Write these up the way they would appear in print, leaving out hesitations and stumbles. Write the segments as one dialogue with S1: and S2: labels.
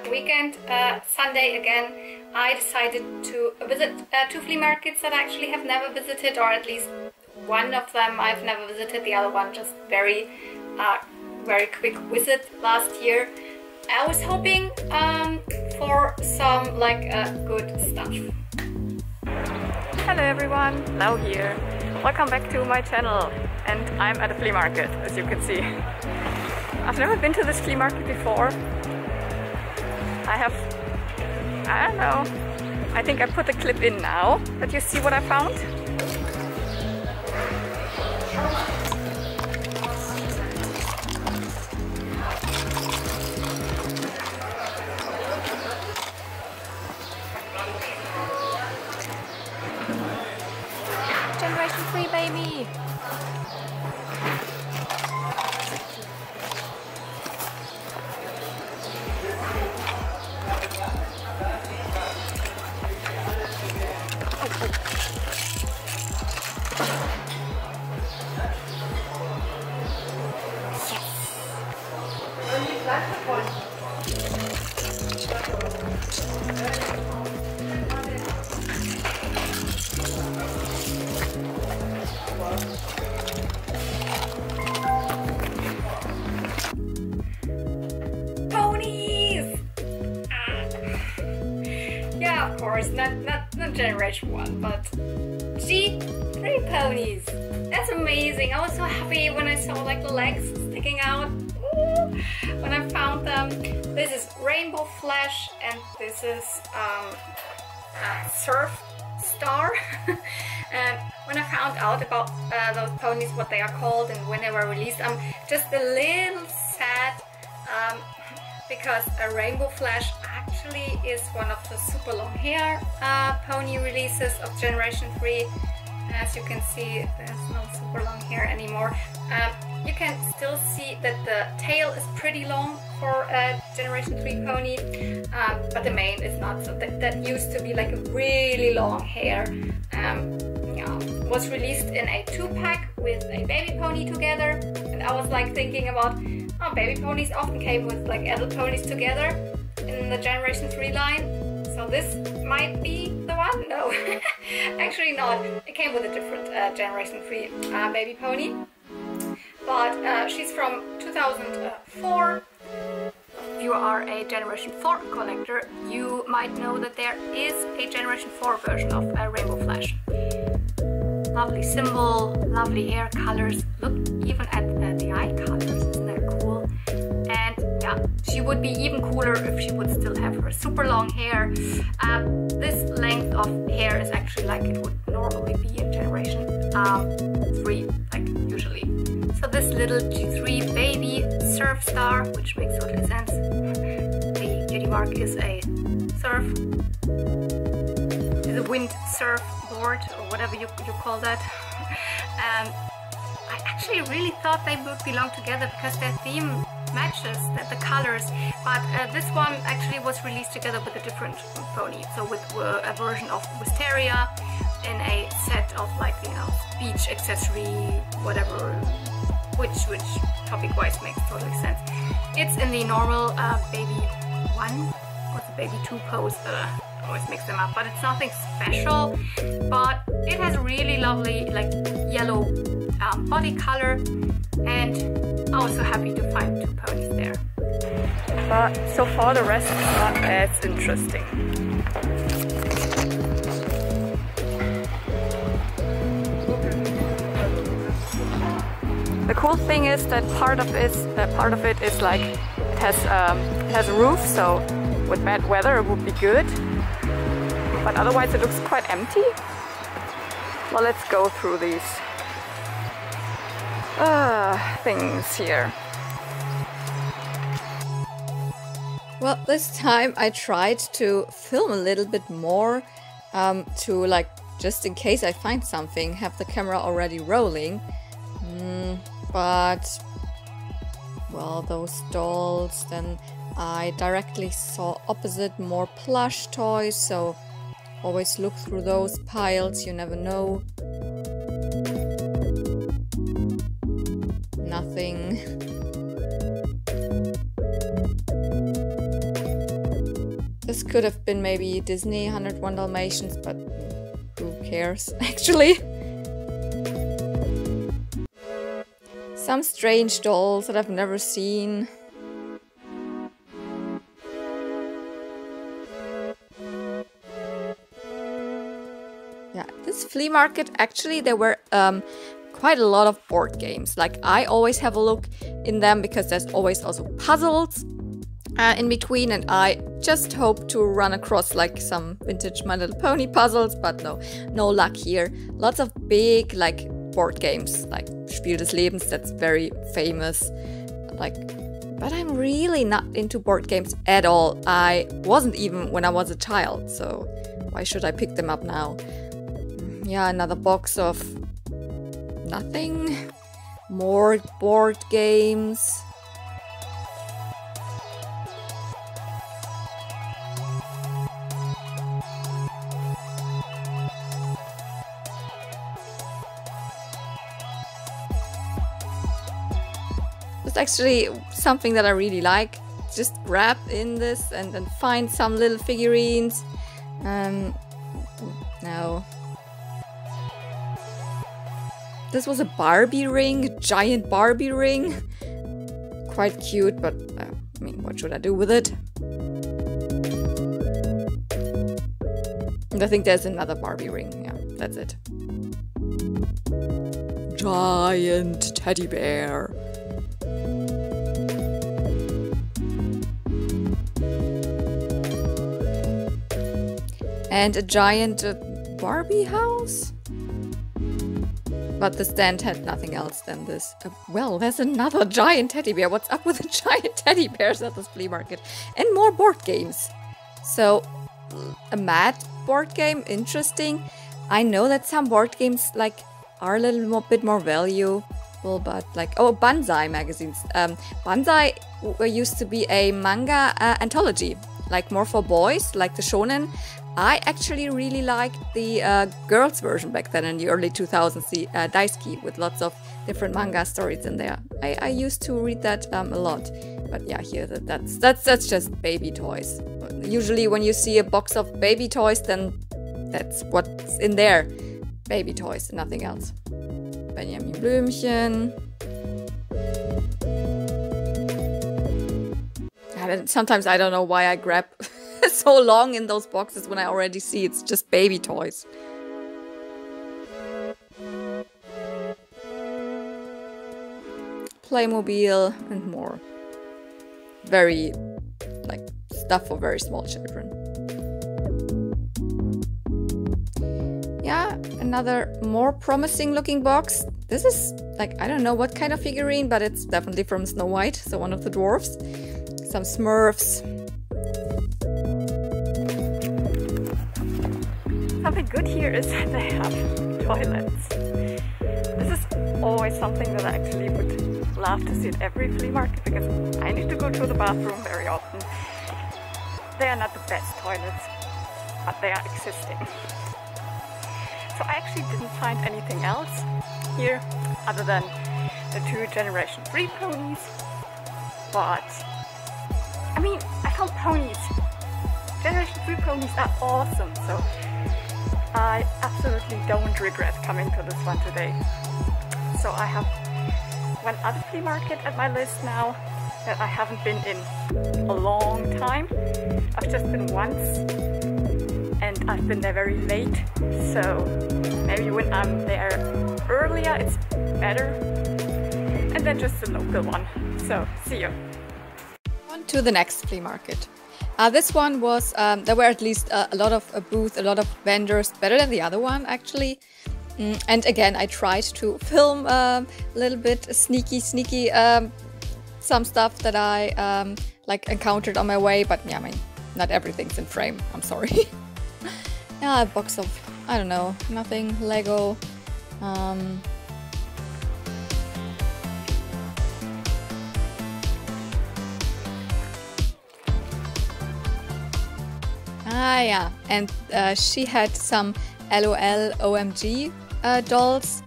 S1: weekend, Sunday again, I decided to visit two flea markets that I actually have never visited, or at least one of them I've never visited, the other one just very quick visit last year. I was hoping for some like good stuff. Hello everyone, Lau here. Welcome back to my channel, and I'm at a flea market, as you can see. I've never been to this flea market before. I don't know, I think I put the clip in now that you see what I found. Generation 3 baby! Ponies! Yeah, of course, not Generation 1, but G3 ponies. That's amazing. I was so happy when I saw like the legs sticking out. Ooh, when I found them. This is Rainbow Flash and this is Surf Star. And when I found out about those ponies, what they are called and when they were released, I'm just a little sad because a Rainbow Flash actually is one of the super long hair pony releases of Generation 3. As you can see, there's no super long hair anymore. You can still see that the tail is pretty long for a Generation 3 pony, but the mane is not. So that used to be like a really long hair. Yeah, was released in a 2-pack with a baby pony together, and I was like thinking about, oh, baby ponies often came with like adult ponies together in the Generation 3 line. So this might be the one? No, actually not. It came with a different Generation 3 baby pony. But she's from 2004. If you are a Generation 4 collector, you might know that there is a Generation 4 version of Rainbow Flash. Lovely symbol, lovely hair colors. Look even at the eye colors, isn't that cool? And yeah, she would be even cooler if she would still have her super long hair. This length of hair is actually like it would normally be in Generation 3, like usually. So this little G3 baby Surf Star, which makes total sense. The beauty mark is a wind surf board, or whatever you call that. I actually really thought they would belong together because their theme matches the colors, but this one actually was released together with a different pony, so with a version of Wisteria in a set of like, you know, beach accessory, whatever, which topic-wise makes totally sense. It's in the normal baby 1 or the baby 2 pose. I always mix them up, but it's nothing special. But it has a really lovely like yellow body color, and I was so happy to find 2 ponies there. But so far the rest is not as interesting. The cool thing is that part of it is like it has a roof, so with bad weather it would be good. But otherwise it looks quite empty. Well, let's go through these things here. Well, this time I tried to film a little bit more to like, just in case I find something, have the camera already rolling. But well, those dolls, then I directly saw opposite more plush toys, so always look through those piles, you never know. Nothing.
S2: could have been maybe Disney 101 Dalmatians, but who cares, actually? Some strange dolls that I've never seen. Yeah, this flea market, actually, there were quite a lot of board games. Like, I always have a look in them because there's always also puzzles in between, and I just hope to run across like some vintage My Little Pony puzzles, but no luck here. Lots of big like board games, like Spiel des Lebens, that's very famous. Like, but I'm really not into board games at all. I wasn't even when I was a child, so why should I pick them up now? Yeah, another box of nothing. More board games. It's actually something that I really like. Just grab in this and then find some little figurines. No. This was a Barbie ring, a giant Barbie ring. Quite cute, but I mean, what should I do with it? And I think there's another Barbie ring. Yeah, that's it. Giant teddy bear. And a giant Barbie house? But the stand had nothing else than this. Well, there's another giant teddy bear. What's up with the giant teddy bears at this flea market? And more board games. So, a Mad board game, interesting. I know that some board games like are a little bit more valuable, but like, oh, Banzai magazines. Banzai used to be a manga anthology, like more for boys, like the shonen. I actually really liked the girls version back then in the early 2000s, the Daisuke, with lots of different manga stories in there. I used to read that a lot. But yeah, here that's just baby toys. Usually when you see a box of baby toys, then that's what's in there. Baby toys, nothing else. Benjamin Blümchen. Sometimes I don't know why I grab so long in those boxes when I already see it's just baby toys. Playmobil and more. Very, like, stuff for very small children. Yeah, another more promising looking box. This is, like, I don't know what kind of figurine, but it's definitely from Snow White, so one of the dwarfs. Some Smurfs. Something good here is that they have toilets. This is always something that I actually would love to see at every flea market, because I need to go to the bathroom very often. They are not the best toilets, but they are existing. So I actually didn't find anything else here other than the 2 Generation 3 ponies. But I mean, I found ponies. Generation 3 ponies are awesome, so I absolutely don't regret coming to this one today. So I have one other flea market at my list now that I haven't been in a long time. I've just been once, and I've been there very late, so maybe when I'm there earlier it's better. And then just a local one. So, see you. On to the next flea market. This one was, there were at least a lot of booths, a lot of vendors, better than the other one actually. And again, I tried to film a little bit sneaky, some stuff that I like encountered on my way, but yeah, I mean, not everything's in frame, I'm sorry. Yeah, a box of, I don't know, nothing, Lego. Ah, yeah, and she had some LOL OMG dolls.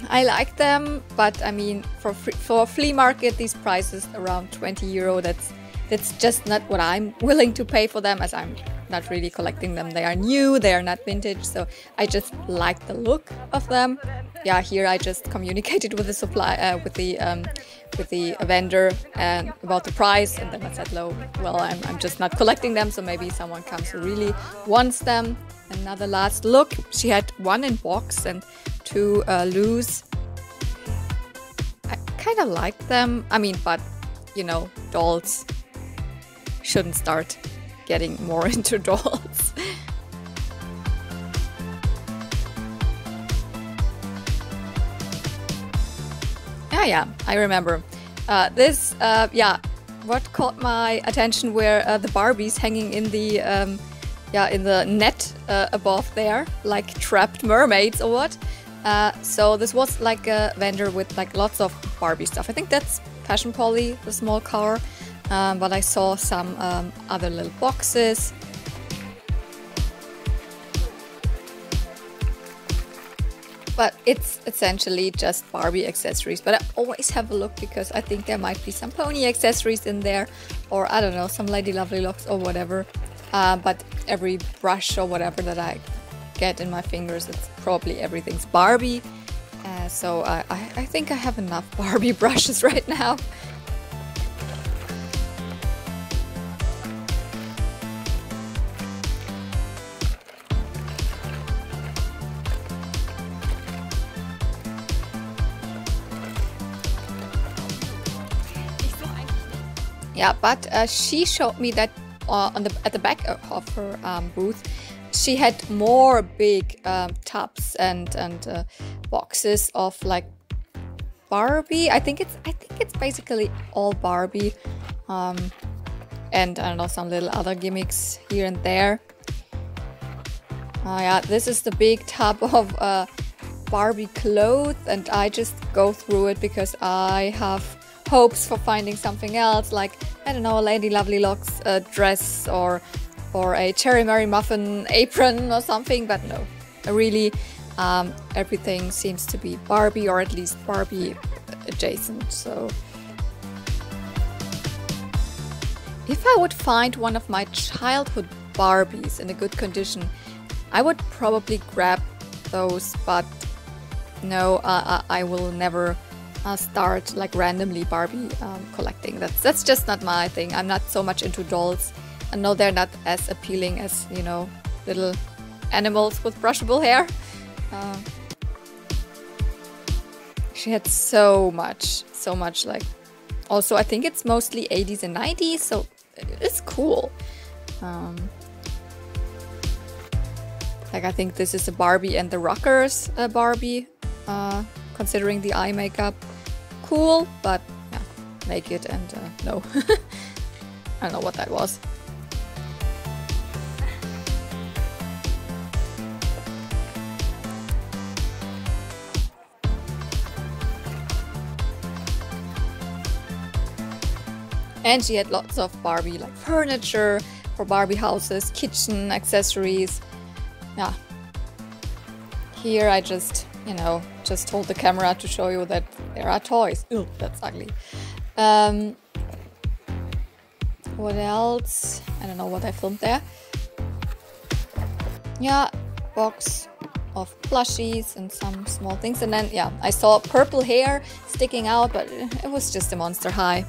S2: I like them, but I mean, for a flea market, these prices around 20 euro, that's That's just not what I'm willing to pay for them, as I'm not really collecting them. They are new, they are not vintage, so I just like the look of them. Yeah, here I just communicated with the with the vendor about the price, and then I said, well, I'm just not collecting them, so maybe someone comes who really wants them. Another last look. She had one in box and two loose. I kind of like them. I mean, but you know, dolls shouldn't start getting more into dolls. Yeah, I remember. What caught my attention were the Barbies hanging in the in the net above there, like trapped mermaids or what. So this was like a vendor with like lots of Barbie stuff. I think that's Fashion Polly, the small car. But I saw some other little boxes. But it's essentially just Barbie accessories. But I always have a look because I think there might be some pony accessories in there, or I don't know, some Lady Lovely locks or whatever. But every brush or whatever that I get in my fingers, it's probably everything's Barbie. So I think I have enough Barbie brushes right now. Yeah, but she showed me that at the back of her booth, she had more big tubs and boxes of like Barbie. I think it's basically all Barbie, and I don't know, some little other gimmicks here and there. Yeah, this is the big tub of Barbie clothes, and I just go through it because I have hopes for finding something else, like, I don't know, a Lady Lovely Locks dress or a Cherry Mary Muffin apron or something, but no, really everything seems to be Barbie, or at least Barbie adjacent. So if I would find one of my childhood Barbies in a good condition, I would probably grab those, but no, I will never start like randomly Barbie collecting. That's just not my thing. I'm not so much into dolls. I know they're not as appealing as, you know, little animals with brushable hair. She had so much like, also I think it's mostly 80s and 90s, so it's cool. Like, I think this is a Barbie and the Rockers Barbie, considering the eye makeup. Cool, but yeah, naked and no. I don't know what that was. And she had lots of Barbie like furniture for Barbie houses, kitchen accessories. Yeah. Here I just, you know, just hold the camera to show you that there are toys. Ew, that's ugly. What else? I don't know what I filmed there. Yeah, box of plushies and some small things. And then, yeah, I saw purple hair sticking out, but it was just a Monster High.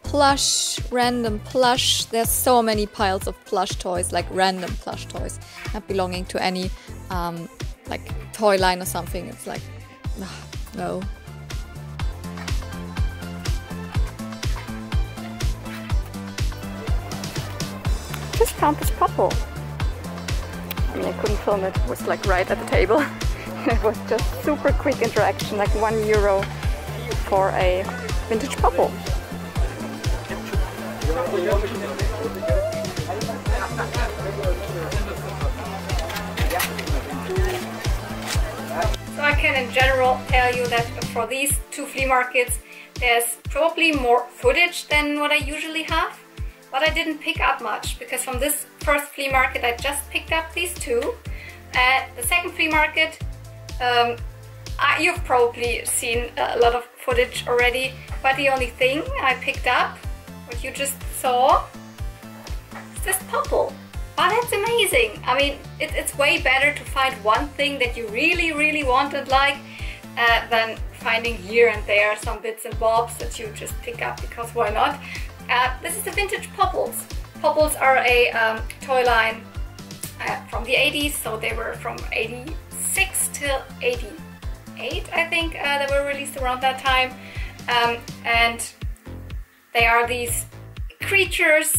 S2: Plush, random plush. There's so many piles of plush toys, like random plush toys, not belonging to any like toy line or something. It's like, no.
S3: Just found this Popple. I mean, I couldn't film it. It was like right at the table. It was just super quick interaction, like €1 for a vintage Popple.
S1: So I can in general tell you that for these two flea markets there's probably more footage than what I usually have, but I didn't pick up much because from this first flea market I just picked up these two. At the second flea market you've probably seen a lot of footage already, but the only thing I picked up, what you just saw, is this Popple. Oh, that's amazing. I mean, it's way better to find one thing that you really, really want and like than finding here and there some bits and bobs that you just pick up because why not? This is the vintage Popples. Popples are a toy line from the 80s, so they were from 86 till 88, I think. They were released around that time. And they are these creatures,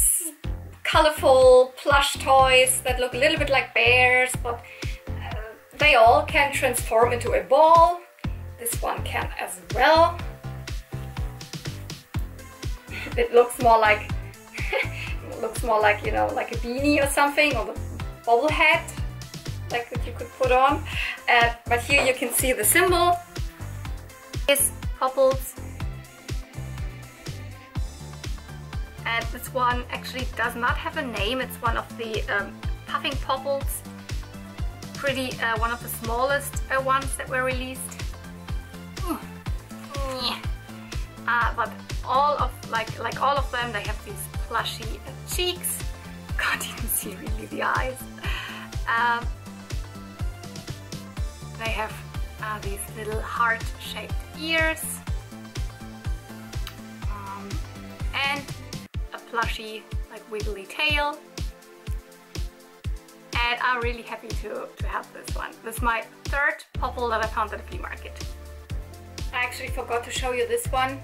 S1: colorful plush toys that look a little bit like bears, but they all can transform into a ball. This one can as well. It looks more like you know, like a beanie or something, or the bobble hat like that you could put on. But here you can see the symbol. This Popples. And this one actually does not have a name. It's one of the puffing Popples. Pretty one of the smallest ones that were released. But all of like all of them, they have these plushy cheeks. Can't even see really the eyes. They have these little heart-shaped ears and a plushy, like wiggly tail. And I'm really happy to have this one. This is my third Popple that I found at the flea market. I actually forgot to show you this one.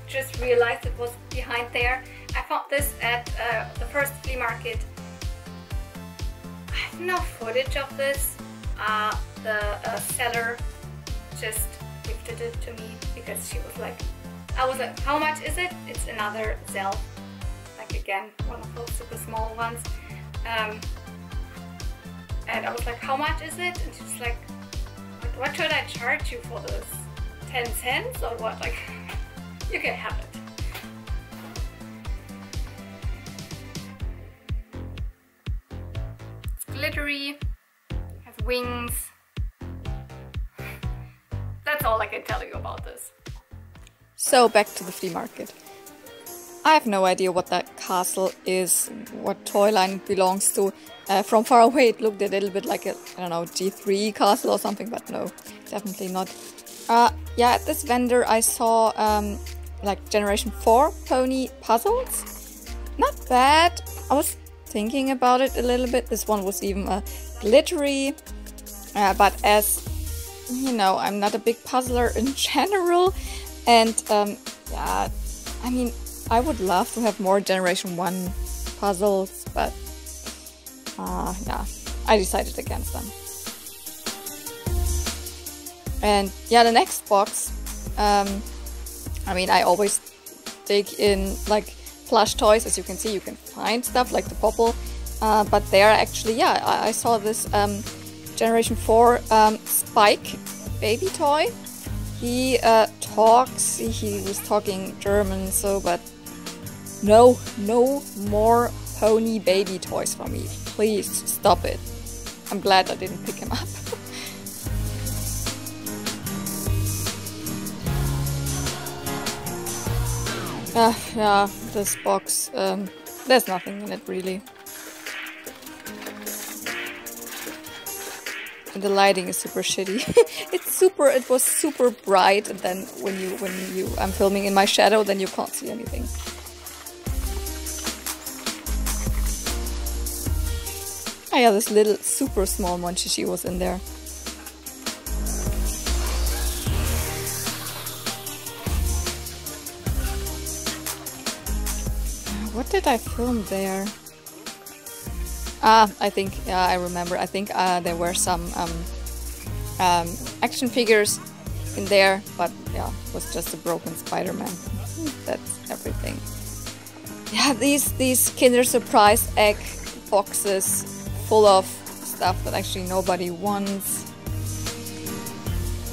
S1: Just realized it was behind there. I found this at the first flea market. I have no footage of this. The seller just gifted it to me because she was like, I was like, how much is it? It's another Zell. Like again, one of those super small ones. And I was like, how much is it? And she's like, what should I charge you for this? 10 cents or what? Like, you can have it. It's glittery, has wings. That's all I can tell you about this.
S3: So back to the flea market. I have no idea what that castle is, what toy line it belongs to. From far away it looked a little bit like a, I don't know, G3 castle or something, but no, definitely not. Yeah, at this vendor I saw like Generation 4 pony puzzles. Not bad. I was thinking about it a little bit. This one was even glittery. But as you know, I'm not a big puzzler in general. And yeah, I mean, I would love to have more Generation 1 puzzles, but yeah, I decided against them. And yeah, the next box, I mean, I always dig in like plush toys. As you can see, you can find stuff like the Popple, but there actually, yeah, I saw this Generation 4 Spike baby toy. He talks, he was talking German, so, but no more pony baby toys for me. Please stop it. I'm glad I didn't pick him up. Yeah, this box, there's nothing in it really. And the lighting is super shitty. It was super bright, and then when I'm filming in my shadow, then you can't see anything. Oh yeah, this little super small Monchichi was in there. What did I film there? I think, yeah, I remember. I think there were some action figures in there, but yeah, it was just a broken Spider-Man. That's everything. Yeah, these Kinder Surprise egg boxes full of stuff that actually nobody wants.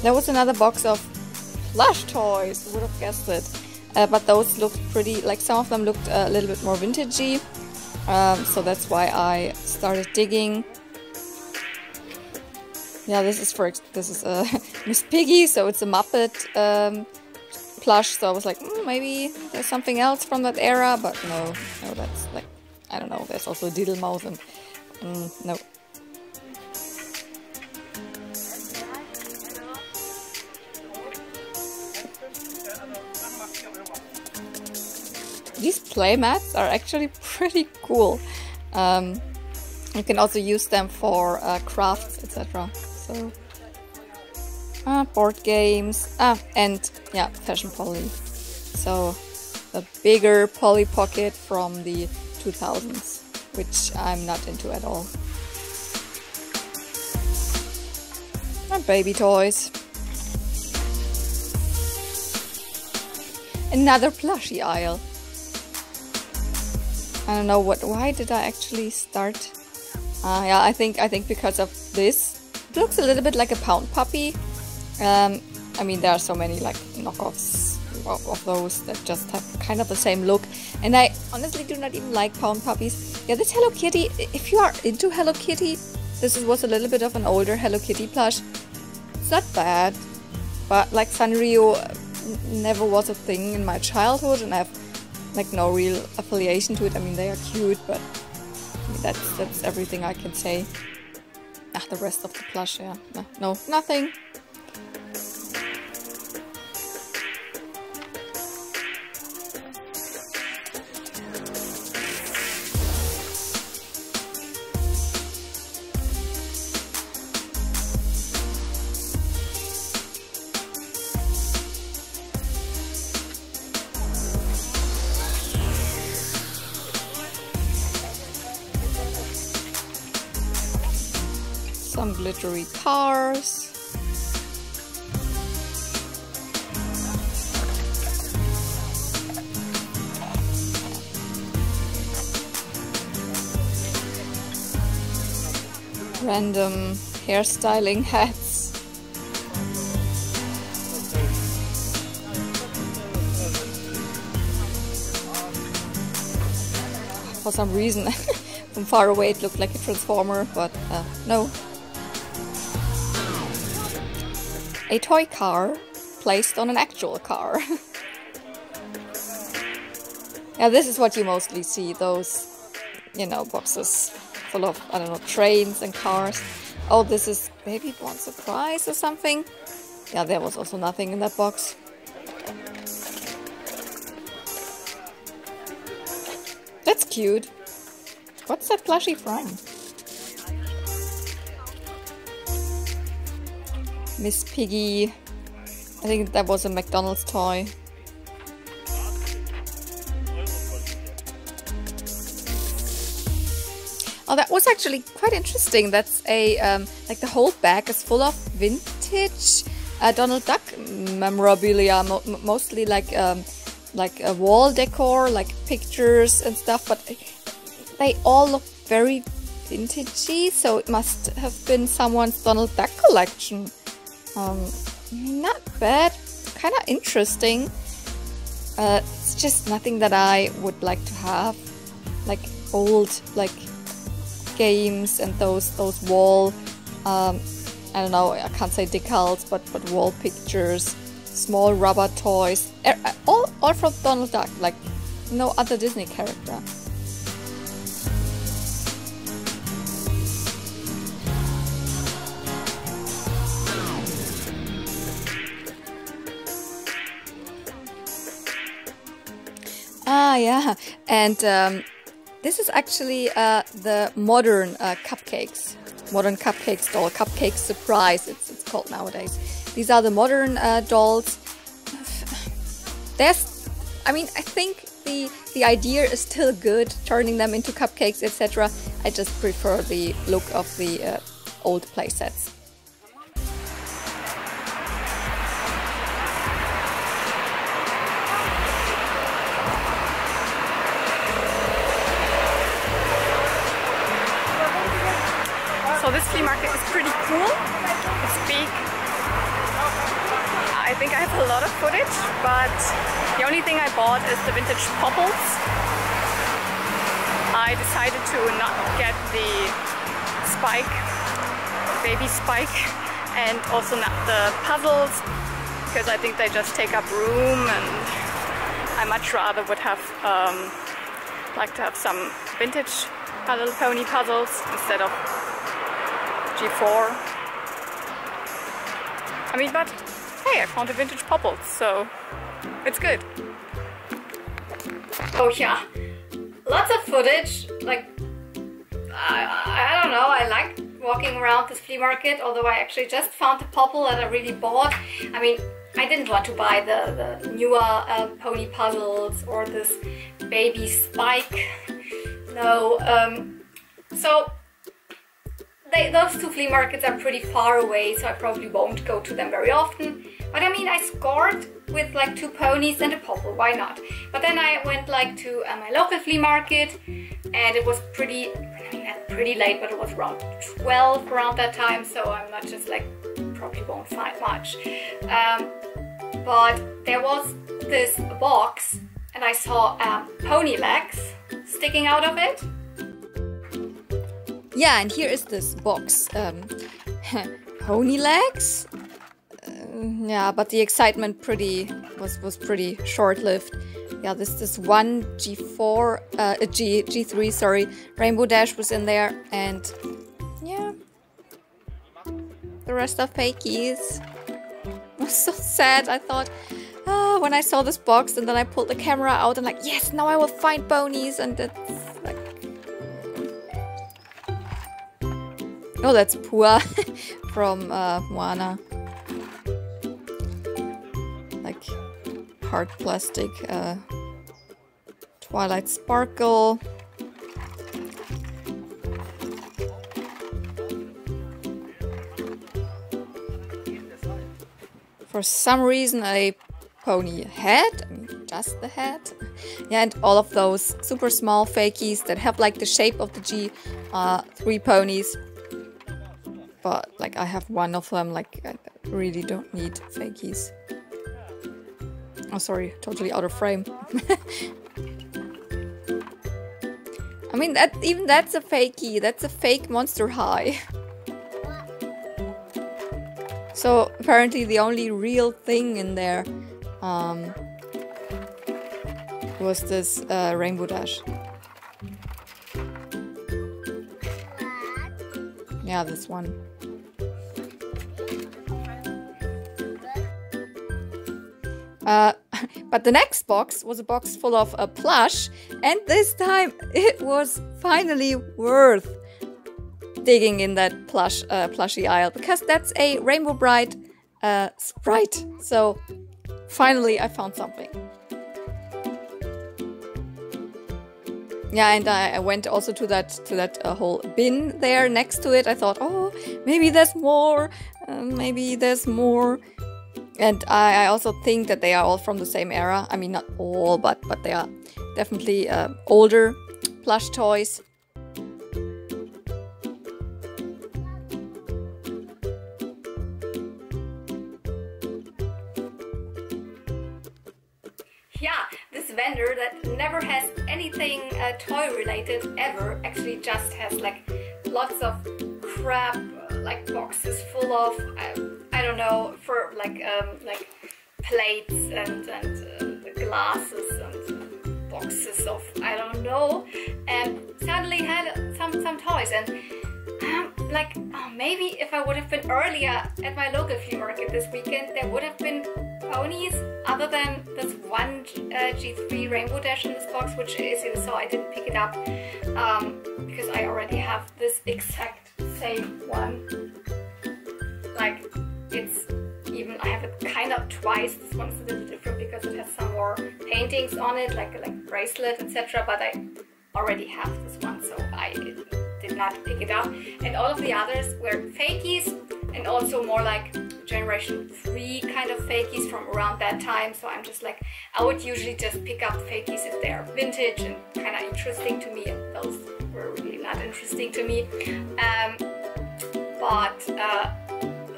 S3: There was another box of plush toys. Who would have guessed it? But those looked pretty, like some of them looked a little bit more vintagey. So that's why I started digging. Yeah, this is Miss Piggy, so it's a Muppet plush, so I was like, maybe there's something else from that era, but no, that's like, I don't know, there's also a Diddle Mouse and no. These play mats are actually pretty cool. You can also use them for crafts, etc. So board games, and yeah, fashion Polly. So the bigger Polly Pocket from the 2000s, which I'm not into at all. And baby toys. Another plushie aisle. I don't know why did I actually start? Yeah, I think because of this. It looks a little bit like a pound puppy. I mean, there are so many like knockoffs of those that just have kind of the same look, and I honestly do not even like pound puppies. Yeah, this Hello Kitty, if you are into Hello Kitty, this was a little bit of an older Hello Kitty plush. It's not bad, but like Sanrio never was a thing in my childhood, and I have like no real affiliation to it. I mean, they are cute, but I mean, that's everything I can say. The rest of the plush, yeah, no, nothing. Some glittery cars. Random hairstyling hats. For some reason, from far away it looked like a transformer, but no. A toy car placed on an actual car. Yeah, this is what you mostly see, those, you know, boxes full of, I don't know, trains and cars. Oh, this is maybe one surprise or something. Yeah, there was also nothing in that box. That's cute. What's that plushie from? Miss Piggy. I think that was a McDonald's toy. Oh, that was actually quite interesting. That's a like the whole bag is full of vintage Donald Duck memorabilia, mostly like a wall decor, like pictures and stuff. But they all look very vintagey, so it must have been someone's Donald Duck collection. Not bad, kind of interesting. It's just nothing that I would like to have, like old like games and those wall, I don't know, I can't say decals, but wall pictures, small rubber toys, all from Donald Duck, like no other Disney character. Yeah, and this is actually the modern cupcakes. Modern cupcakes doll, Cupcake Surprise, it's called nowadays. These are the modern dolls. I mean, I think the idea is still good, turning them into cupcakes, etc. I just prefer the look of the old playsets.
S2: So this flea market is pretty cool. It's big. I think I have a lot of footage, but the only thing I bought is the vintage Popples. I decided to not get the Spike, baby Spike, and also not the puzzles. because I think they just take up room, and I much rather would have like to have some vintage My Little Pony puzzles instead of G4. I mean, but hey, I found a vintage Popples, so it's good.
S1: Oh yeah, lots of footage. Like, I don't know, I like walking around this flea market, although I actually just found the Popple that I really bought. I mean, I didn't want to buy the newer pony puzzles or this baby Spike. No, so those two flea markets are pretty far away, so I probably won't go to them very often. But I mean, I scored with like 2 ponies and a Popple, why not? But then I went like to my local flea market, and it was pretty late, but it was around 12 around that time, so I'm not just like, probably won't find much. But there was this box, and I saw pony legs sticking out of it.
S3: Yeah, and here is this box. Pony legs? Yeah, but the excitement was pretty short-lived. Yeah, this one G3, sorry, Rainbow Dash was in there, and yeah, the rest are fakies. I was so sad. I thought, when I saw this box, and then I pulled the camera out and like, yes, now I will find ponies, and it's like, oh, that's Pua from Moana. Like hard plastic Twilight Sparkle. For some reason a pony head, I mean just the head. Yeah, and all of those super small fakies that have like the shape of the G3 ponies. But like I have one of them, like I really don't need fakies. Oh, sorry, totally out of frame. I mean, even that's a fakie. That's a fake Monster High. So apparently the only real thing in there was this Rainbow Dash. Yeah, this one. But the next box was a box full of a plush, and this time it was finally worth digging in that plushy aisle, because that's a Rainbow Brite Sprite. So finally I found something. Yeah, and I went also to that whole bin there next to it. I thought, oh, maybe there's more, maybe there's more. And I also think that they are all from the same era. I mean, not all, but they are definitely older plush toys.
S1: Yeah, this vendor that never has anything toy related ever actually just has like lots of crap, like boxes full of I don't know, for like plates and glasses and boxes of I don't know, and suddenly had some toys, and like, oh, maybe if I would have been earlier at my local flea market this weekend, there would have been ponies other than this one G3 Rainbow Dash in this box, which as you saw I didn't pick it up because I already have this exact same one. Like, it's even, I have it kind of twice. This one is a little different because it has some more paintings on it, like bracelet, etc. But I already have this one, so I did not pick it up. And all of the others were fakies, and also more like Generation 3 kind of fakies from around that time. So I'm just like, I would usually just pick up fakies if they're vintage and kind of interesting to me, and those were really not interesting to me. But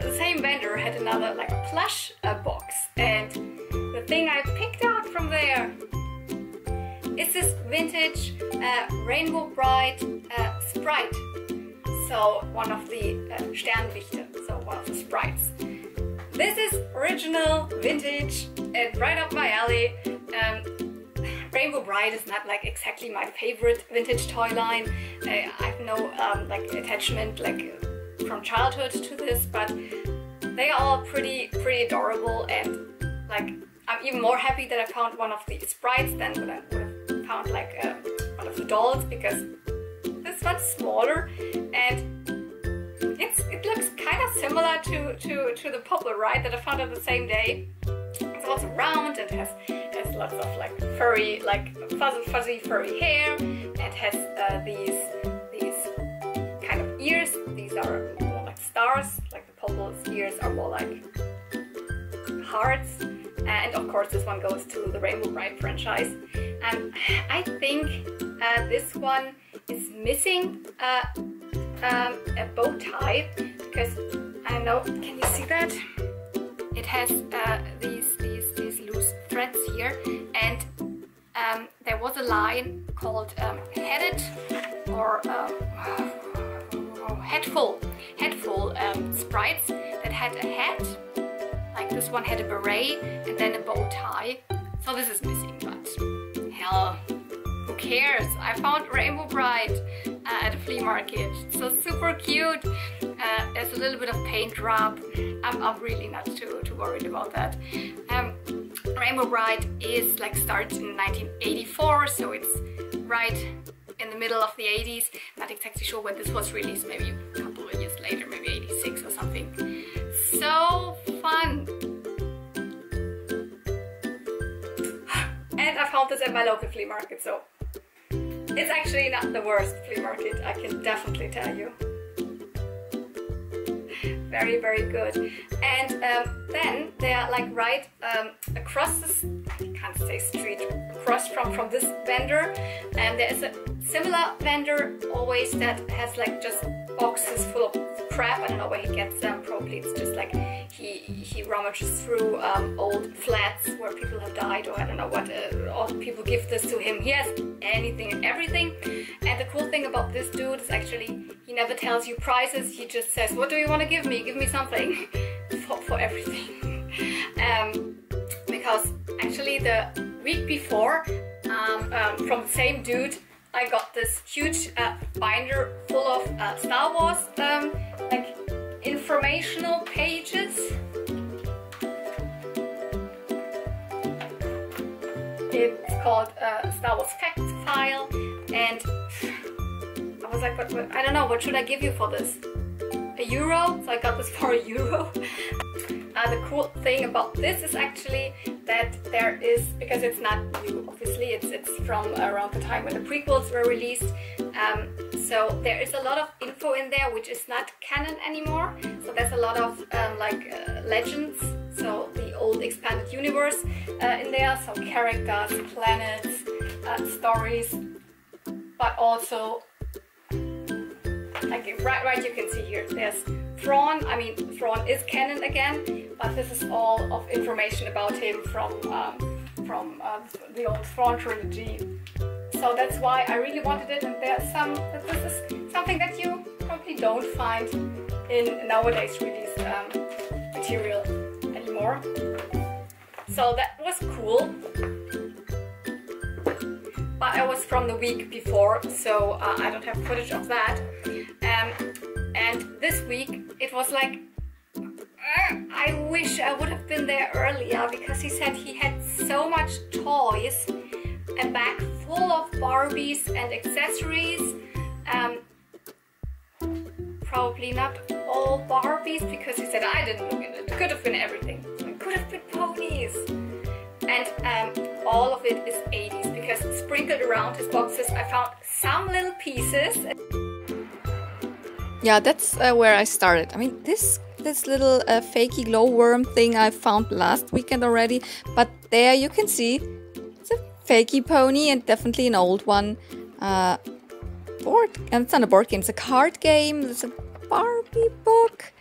S1: the same vendor had another like plush box, and the thing I picked out from there is this vintage Rainbow Brite Sprite. So one of the Sternlichter, so one of the sprites. this is original, vintage, and right up my alley. Rainbow Brite is not like exactly my favorite vintage toy line. I have no like attachment like from childhood to this, but they are all pretty adorable, and like I'm even more happy that I found one of these sprites than when I would have found like one of the dolls, because this one's smaller and it looks kind of similar to the Popples, right, that I found on the same day. It's also round and has lots of like furry, like fuzzy furry hair. It has these kind of ears. These are more like stars, like the Popples ears are more like hearts. And of course this one goes to the Rainbow Brite franchise. I think this one is missing a bow tie, because I don't know, can you see that? It has these loose threads here, and there was a line called headed or headful sprites that had a hat, like this one had a beret and then a bow tie. So this is missing, but hell, who cares? I found Rainbow Brite at a flea market, so super cute. There's a little bit of paint drop. I'm really not too worried about that. Rainbow Brite is like started in 1984, so it's right in the middle of the 80s. Not exactly sure when this was released, maybe a couple of years later, maybe 86 or something. So fun! And I found this at my local flea market, so it's actually not the worst flea market, I can definitely tell you. Very, very good. And then they are like right across this, I can't say street, across from this vendor, and there is a similar vendor always that has like just boxes full of crap. I don't know where he gets them. Probably it's just like he rummages through old flats where people have died, or I don't know what. All people give this to him. He has anything and everything. And the cool thing about this dude is actually he never tells you prices. He just says, "What do you want to give me? Give me something for everything." Because actually the week before, from the same dude, I got this huge binder full of Star Wars like informational pages. It's called Star Wars Facts File, and I was like, but I don't know, what should I give you for this? €1? So I got this for €1. The cool thing about this is actually that there is, because it's not new, obviously, it's from around the time when the prequels were released, so there is a lot of info in there which is not canon anymore. So there's a lot of legends, so the old expanded universe in there, so characters, planets, stories, but also like right you can see here there's Thrawn. I mean, Thrawn is canon again, but this is all of information about him from the old Thrawn trilogy. So that's why I really wanted it, and there's this is something that you probably don't find in nowadays released material anymore. So that was cool. But I was from the week before, so I don't have footage of that. And this week it was like, I wish I would have been there earlier, because he said he had so much toys, a bag full of Barbies and accessories. Probably not all Barbies, because he said I didn't look at it. It could have been everything. It could have been ponies. And all of it is 80s, because sprinkled around his boxes I found some little pieces.
S3: Yeah, that's where I started. I mean, this little fakey glowworm thing I found last weekend already, but there you can see it's a fakey pony, and definitely an old one. And it's not a board game, it's a card game. There's a Barbie book.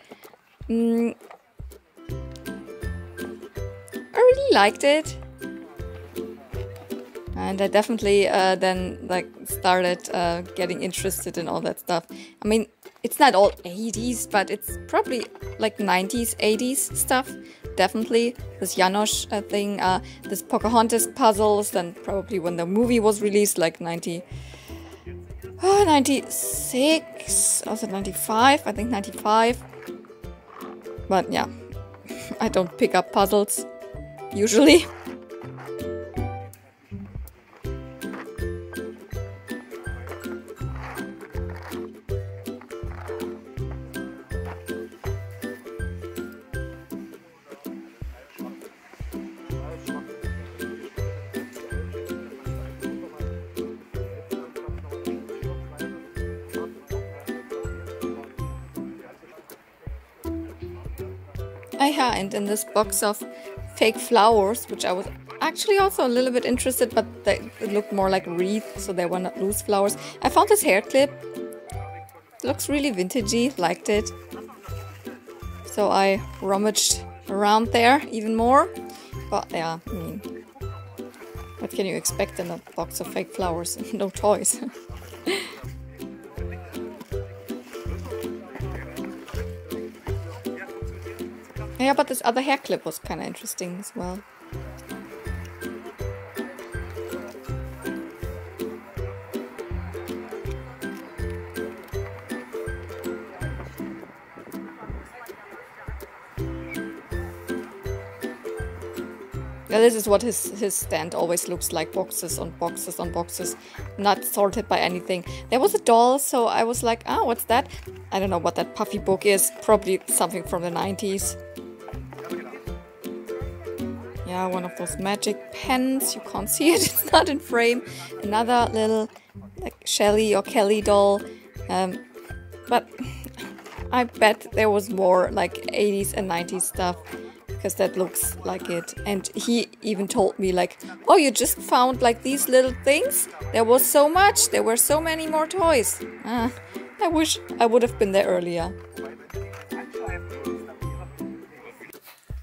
S3: I really liked it, and I definitely then like started getting interested in all that stuff. I mean, it's not all 80s, but it's probably like 90s, 80s stuff. Definitely this Janosch thing, this Pocahontas puzzles, then probably when the movie was released, like 96, also 95, I think 95. But yeah, I don't pick up puzzles usually. Yeah, and in this box of fake flowers, which I was actually also a little bit interested, but they looked more like wreaths, so they were not loose flowers. I found this hair clip. Looks really vintagey, liked it. So I rummaged around there even more. But yeah, I mean, what can you expect in a box of fake flowers? No toys. Yeah, but this other hair clip was kind of interesting as well. Yeah, this is what his stand always looks like, boxes on boxes on boxes, not sorted by anything. There was a doll, so I was like, ah, what's that? I don't know what that puffy book is, probably something from the 90s. Yeah, one of those magic pens. You can't see it, it's not in frame. Another little like Shelly or Kelly doll. But I bet there was more like 80s and 90s stuff, because that looks like it. And he even told me like, oh, you just found like these little things? There was so much, there were so many more toys. I wish I would have been there earlier.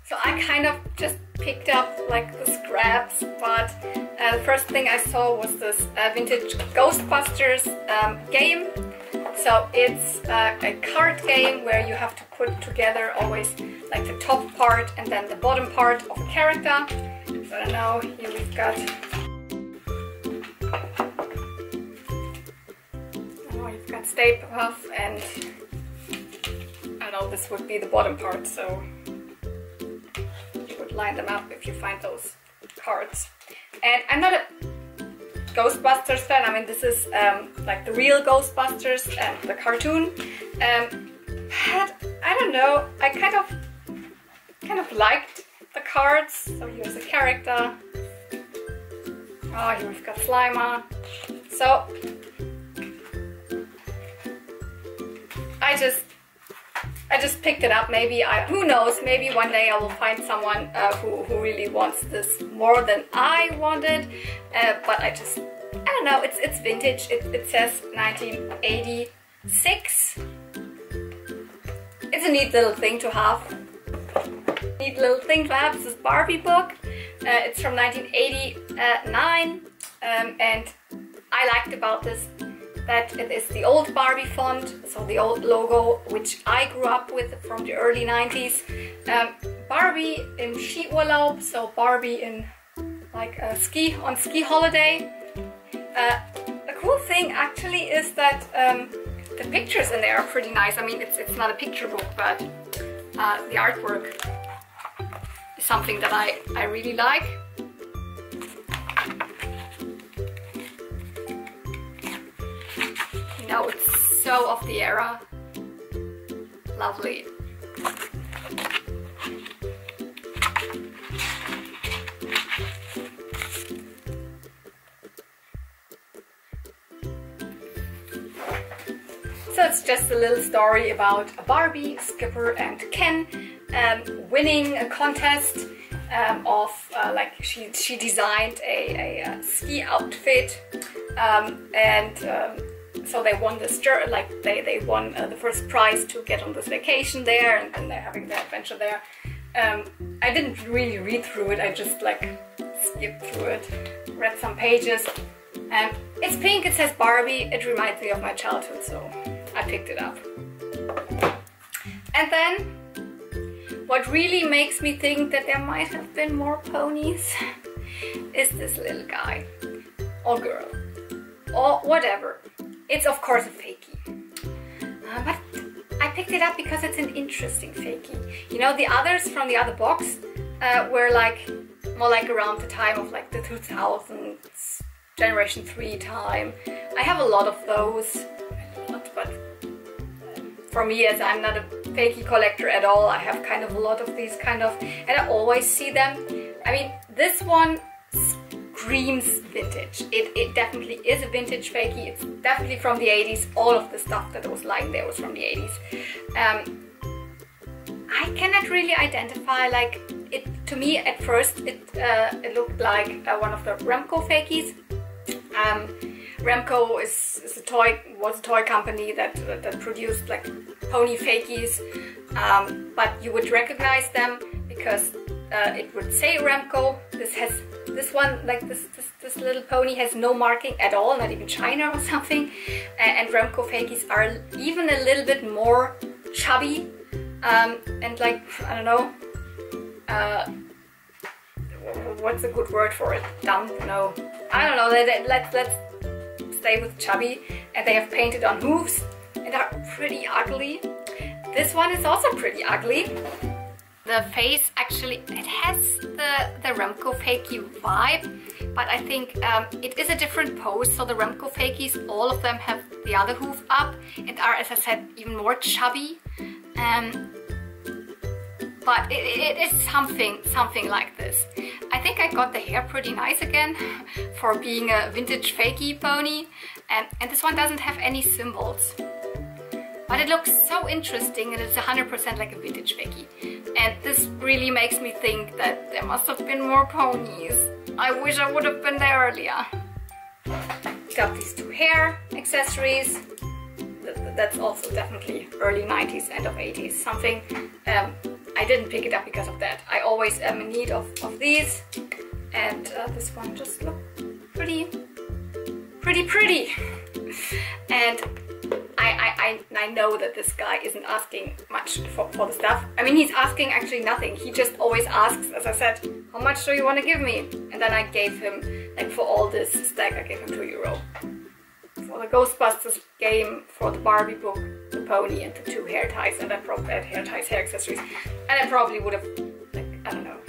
S1: So I kind of just picked up like the scraps, but the first thing I saw was this vintage Ghostbusters game. So it's a card game where you have to put together always like the top part and then the bottom part of a character. So I don't know, here we've got... Oh, you've got Stay Puft, and I don't know, this would be the bottom part, so you would line them up if you find those cards. And I'm not a Ghostbusters fan. I mean, this is like the real Ghostbusters and the cartoon. But I don't know, I kind of liked the cards. So here's a character. Oh, here we've got Slimer. So I just picked it up. Maybe who knows, maybe one day I will find someone who really wants this more than I wanted. But I don't know, it's vintage. It says 1986. It's a neat little thing to have. This is Barbie book. It's from 1989. And I liked about this that it is the old Barbie font, so the old logo, which I grew up with from the early 90s. Barbie in Skiurlaub, so Barbie in like a ski holiday. The cool thing actually is that the pictures in there are pretty nice. I mean, it's not a picture book, but the artwork is something that I really like. You know, it's so of the era. Lovely. So it's just a little story about a Barbie, Skipper and Ken winning a contest of like she designed a ski outfit, so they won this, like they won the first prize to get on this vacation there, and they're having the adventure there. I didn't really read through it, I just like skipped through it, read some pages. It's pink, it says Barbie, it reminds me of my childhood, so I picked it up. And then what really makes me think that there might have been more ponies is this little guy or girl or whatever. It's of course a fakie, but I picked it up because it's an interesting fakie. You know, the others from the other box were like more like around the time of like the 2000s, Generation 3 time. I have a lot of those, but for me, as I'm not a fakie collector at all, I have kind of a lot of these kind of, and I always see them. I mean, this one screams vintage. It definitely is a vintage fakie. It's definitely from the 80s. All of the stuff that was lying there was from the 80s. I cannot really identify, like, it. To me at first it looked like one of the Remco fakies. Remco was a toy company that produced like pony fakies, but you would recognize them because it would say Remco. This one, like this little pony has no marking at all, not even China or something. And Remco fakies are even a little bit more chubby, and like, I don't know, what's a good word for it? Dumb? No, I don't know. Let's stay with chubby. And they have painted on hooves and are pretty ugly. This one is also pretty ugly. The face actually, it has the Remco fakie vibe, but I think it is a different pose. So the Remco fakies, all of them have the other hoof up and are, as I said, even more chubby. But it is something like this. I think I got the hair pretty nice again for being a vintage fakie pony, and this one doesn't have any symbols. But it looks so interesting, and it's 100% like a vintage fakie. And this really makes me think that there must have been more ponies. I wish I would have been there earlier. Got these two hair accessories. That's also definitely early 90s, end of 80s, something. I didn't pick it up because of that. I always am in need of these. And this one just looked pretty. And I know that this guy isn't asking much for the stuff. I mean, he's asking actually nothing. He just always asks, as I said, how much do you want to give me? And then I gave him, like for all this stack, I gave him €2. For the Ghostbusters game, for the Barbie book, the pony, and the two hair ties, and I probably had hair ties, hair accessories. And I probably would have, like, I don't know,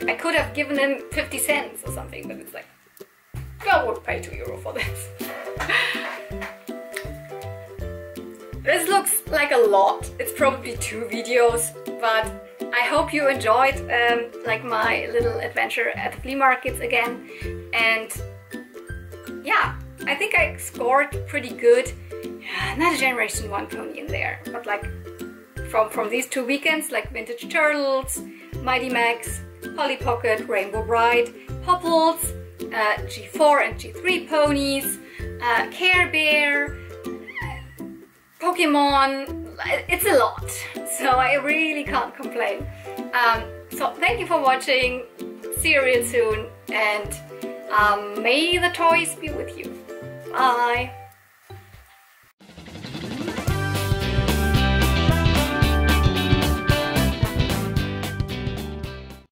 S1: I could have given him 50 cents or something, but it's like, I would pay €2 for this. This looks like a lot. It's probably 2 videos, but I hope you enjoyed like my little adventure at the flea markets again. And yeah, I think I scored pretty good. Not a Generation 1 pony in there, but like from these 2 weekends, like Vintage Turtles, Mighty Max, Polly Pocket, Rainbow Brite, Popples, G4 and G3 ponies, Care Bear, Pokemon. It's a lot, so I really can't complain. So thank you for watching. See you real soon, and may the toys be with you. Bye!